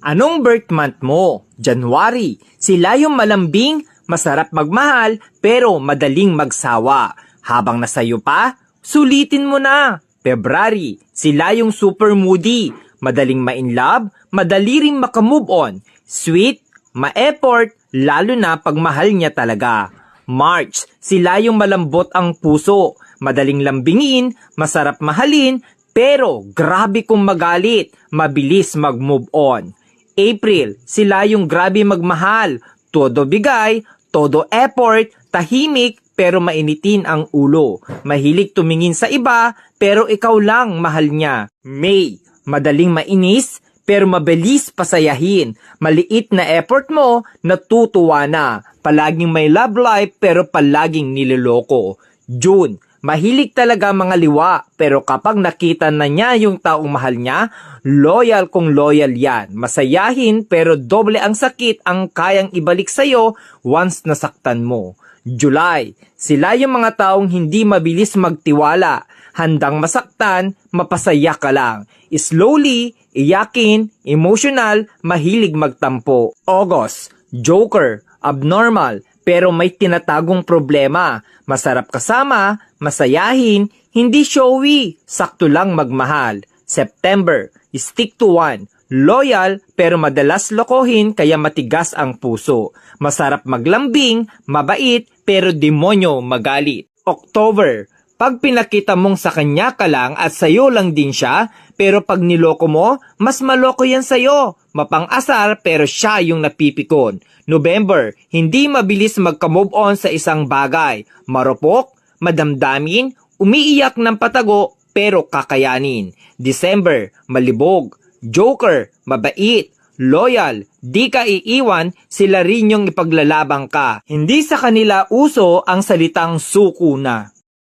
Anong birth month mo? January. Sila yung malambing, masarap magmahal, pero madaling magsawa. Habang nasayo pa, sulitin mo na. February. Sila yung super moody, madaling ma-inlove, madali ring makamove on. Sweet, ma-effort, lalo na pag mahal niya talaga. March. Sila yung malambot ang puso, madaling lambingin, masarap mahalin, pero grabe kung magalit, mabilis mag-move on. April, sila yung grabe magmahal, todo bigay, todo effort, tahimik pero mainitin ang ulo. Mahilig tumingin sa iba pero ikaw lang mahal niya. May, madaling mainis pero mabilis pasayahin. Maliit na effort mo, natutuwa na. Palaging may love life pero palaging niloloko. June, mahilig talaga mga liwa, pero kapag nakita na niya yung taong mahal niya, loyal kung loyal yan. Masayahin pero doble ang sakit ang kayang ibalik sa'yo once nasaktan mo. July, sila yung mga taong hindi mabilis magtiwala. Handang masaktan, mapasaya ka lang. Slowly, iyakin, emotional, mahilig magtampo. August, joker, abnormal, pero may tinatagong problema. Masarap kasama, masayahin, hindi showy, sakto lang magmahal. September, stick to one, loyal pero madalas lokohin kaya matigas ang puso. Masarap maglambing, mabait pero demonyo magalit. October, pag pinakita mong sa kanya ka lang at sayo lang din siya, pero pag niloko mo, mas maloko yan sayo. Mapang-asar pero siya yung napipikon. November, hindi mabilis magka-move on sa isang bagay. Marupok, madamdamin, umiiyak ng patago pero kakayanin. December, malibog, joker, mabait, loyal, di ka iiwan, sila rin yung ipaglalabang ka. Hindi sa kanila uso ang salitang suko na.